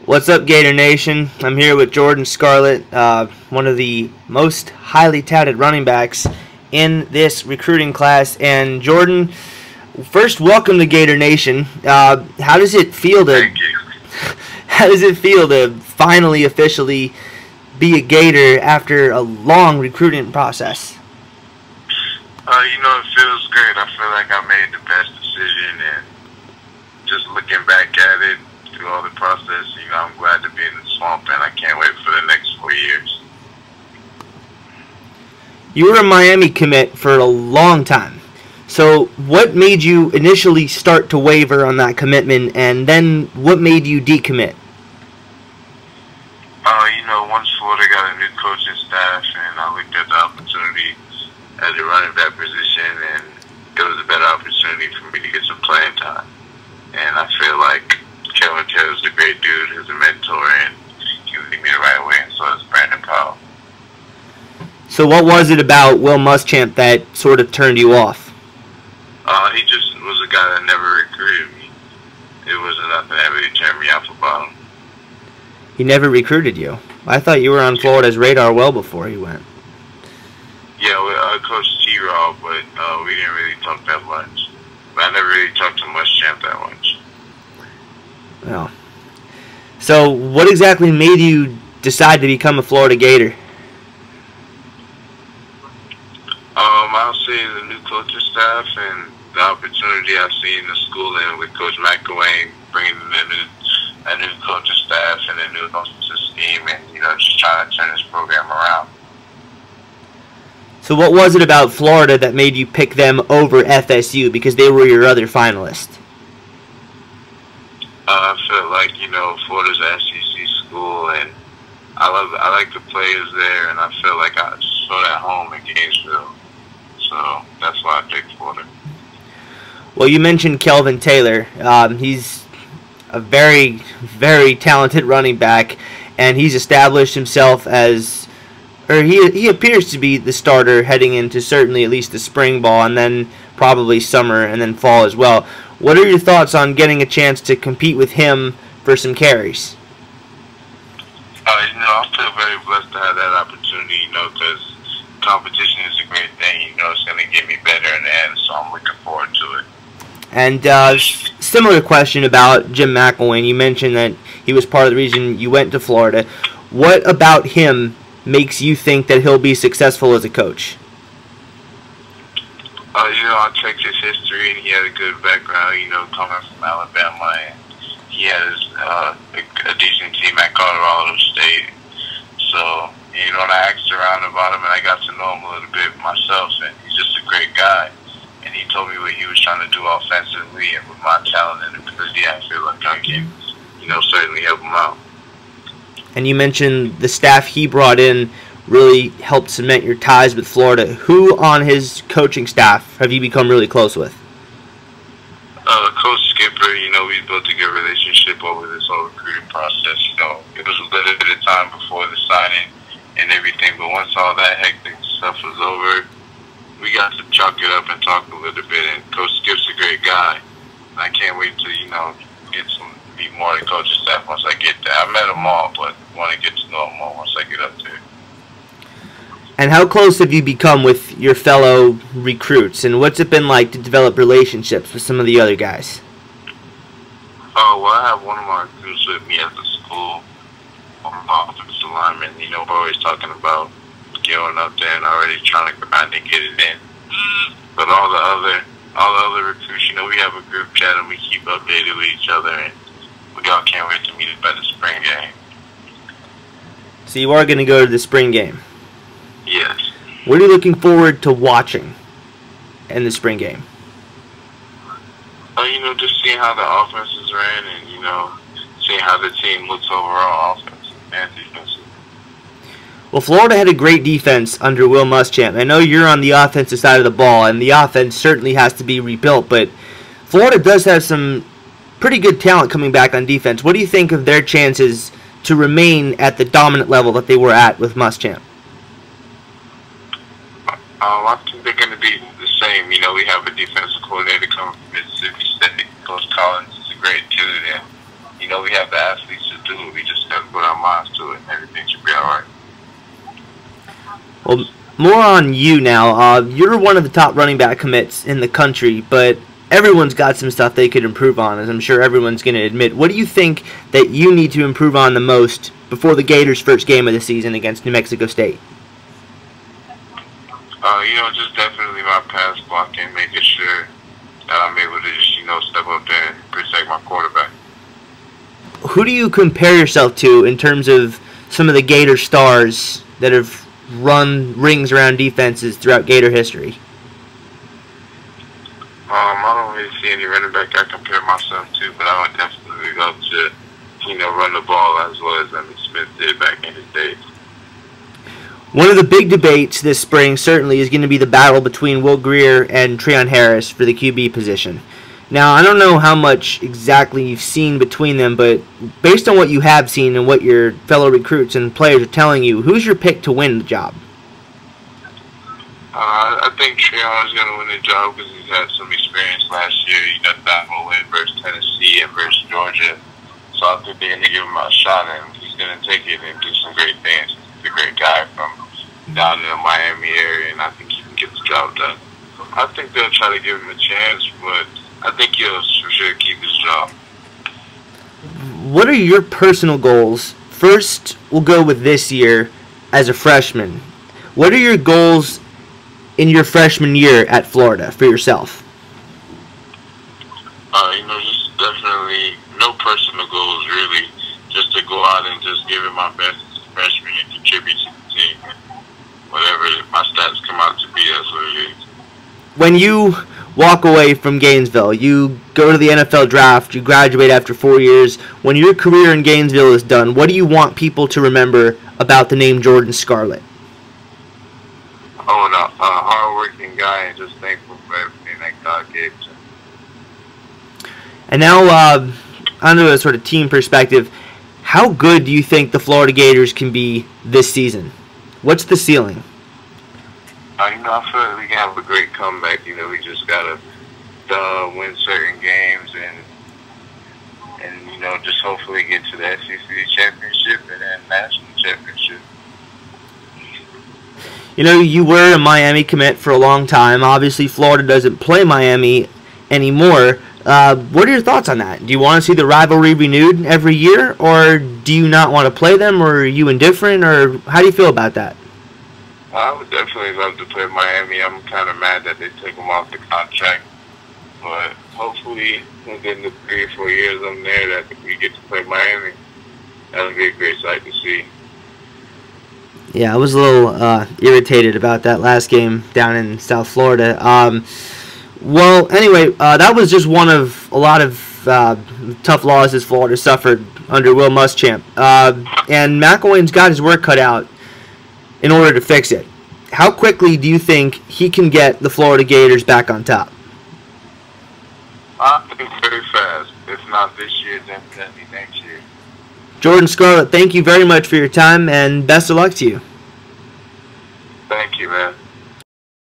What's up, Gator Nation? I'm here with Jordan Scarlett, one of the most highly touted running backs in this recruiting class. And Jordan, first, welcome to Gator Nation. How does it feel to? Thank you. How does it feel to finally officially be a Gator after a long recruiting process? It feels great. I feel like I made the best decision, and just looking back at it through all the process, I'm glad to be in the swamp, and I can't wait for the next 4 years. You were a Miami commit for a long time. So what made you initially start to waver on that commitment, and then what made you decommit? Once Florida got a new coaching staff, and I looked at the opportunity at the running back position, and it was a better opportunity for me to get some playing time. And I feel like Kevin Taylor's a great dude, who's a mentor, and he lead me the right way, and so is Brandon Powell. So what was it about Will Muschamp that sort of turned you off? He just was a guy that never recruited me. It wasn't nothing that really turned me off about him. He never recruited you. I thought you were on Florida's radar well before he went. Yeah, I coached T-Raw, but we didn't really talk that much. But I never really talked to Muschamp that much. Well, so what exactly made you decide to become a Florida Gator? I'll say the new coaching staff and the opportunity I've seen in the school, and with Coach McElwain bringing in a new coaching staff and a new offensive scheme, and just trying to turn this program around. So what was it about Florida that made you pick them over FSU, because they were your other finalist? I feel like, Florida's an SEC school, and I like the players there, and I feel like I sort at home in Gainesville. So that's why I picked Florida. Well, you mentioned Kelvin Taylor. He's a very, very talented running back, and he's established himself as, or he appears to be the starter heading into certainly at least the spring ball, and then probably summer and then fall as well. What are your thoughts on getting a chance to compete with him for some carries? I feel very blessed to have that opportunity, because competition is a great thing. It's going to get me better in the end, so I'm looking forward to it. And similar question about Jim McElwain. You mentioned that he was part of the reason you went to Florida. What about him makes you think that he'll be successful as a coach? I checked his history, and he had a good background, coming from Alabama, and he has a decent team at Colorado State. So, and I asked around about him, and I got to know him a little bit myself, and he's just a great guy. And he told me what he was trying to do offensively, and with my talent and ability, I feel like I can, certainly help him out. And you mentioned the staff he brought in really helped cement your ties with Florida. Who on his coaching staff have you become really close with? Coach Skipper, we built a good relationship over this whole recruiting process. It was a little bit of time before the signing and everything, but once all that hectic stuff was over, we got to chalk it up and talk a little bit, and Coach Skip's a great guy. I can't wait to, meet more of the coaching staff once I get there. I met them all, but want to get to know them all once I get up there. And how close have you become with your fellow recruits, and what's it been like to develop relationships with some of the other guys? Well, I have one of my recruits with me at the school, one of my offensive linemen. We're always talking about going up there and already trying to grind and get it in. But all the other recruits, we have a group chat and we keep updated with each other, and we all can't wait to meet up at the spring game. So you are going to go to the spring game? Yes. What are you looking forward to watching in the spring game? Just seeing how the offenses ran, and seeing how the team looks overall, offensive and defensive. Well, Florida had a great defense under Will Muschamp. I know you're on the offensive side of the ball, and the offense certainly has to be rebuilt, but Florida does have some pretty good talent coming back on defense. What do you think of their chances to remain at the dominant level that they were at with Muschamp? I think they're going to be the same. We have a defensive coordinator coming from Mississippi State. Coach Collins is a great dude, and we have the athletes to do it. We Well, more on you now. You're one of the top running back commits in the country, but everyone's got some stuff they could improve on, as I'm sure everyone's going to admit. What do you think that you need to improve on the most before the Gators' first game of the season against New Mexico State? Just definitely my pass blocking, making sure that I'm able to just, step up there and protect my quarterback. Who do you compare yourself to in terms of some of the Gator stars that have run rings around defenses throughout Gator history? I don't really see any running back I compare myself to, but I would definitely love to, run the ball as well as Emmitt Smith did back in his days. One of the big debates this spring certainly is going to be the battle between Will Grier and Treon Harris for the QB position. Now, I don't know how much exactly you've seen between them, but based on what you have seen and what your fellow recruits and players are telling you, who's your pick to win the job? I think Treon is going to win the job because he's had some experience last year. He got that win versus Tennessee and versus Georgia. So I think they're going to give him a shot, and he's going to take it and do some great things. He's a great guy from down in the Miami area, and I think he can get the job done. I think they'll try to give him a chance, but I think he'll for sure keep his job. What are your personal goals? First, we'll go with this year as a freshman. What are your goals in your freshman year at Florida for yourself? Just definitely no personal goals, really. Just to go out and just give it my best as a freshman and contribute to the team. Whatever my stats come out to be, that's what it is. When you walk away from Gainesville, you go to the NFL draft, you graduate after 4 years. When your career in Gainesville is done, what do you want people to remember about the name Jordan Scarlett? Oh, no, a hard-working guy and just thankful for everything that God gave to him. And now, onto a sort of team perspective, how good do you think the Florida Gators can be this season? What's the ceiling? I feel like we can have a great comeback. We just got to win certain games and just hopefully get to the SEC championship and then national championship. You were a Miami commit for a long time. Obviously, Florida doesn't play Miami anymore. What are your thoughts on that? Do you want to see the rivalry renewed every year, or do you not want to play them, or are you indifferent, or how do you feel about that? I would definitely love to play Miami. I'm kind of mad that they took him off the contract, but hopefully within the 3 or 4 years I'm there that we get to play Miami. That would be a great sight to see. Yeah, I was a little irritated about that last game down in South Florida. Well, anyway, that was just one of a lot of tough losses Florida suffered under Will Muschamp. And McElwain's got his work cut out in order to fix it. How quickly do you think he can get the Florida Gators back on top? I think very fast. If not this year, then definitely next year. Jordan Scarlett, thank you very much for your time, and best of luck to you.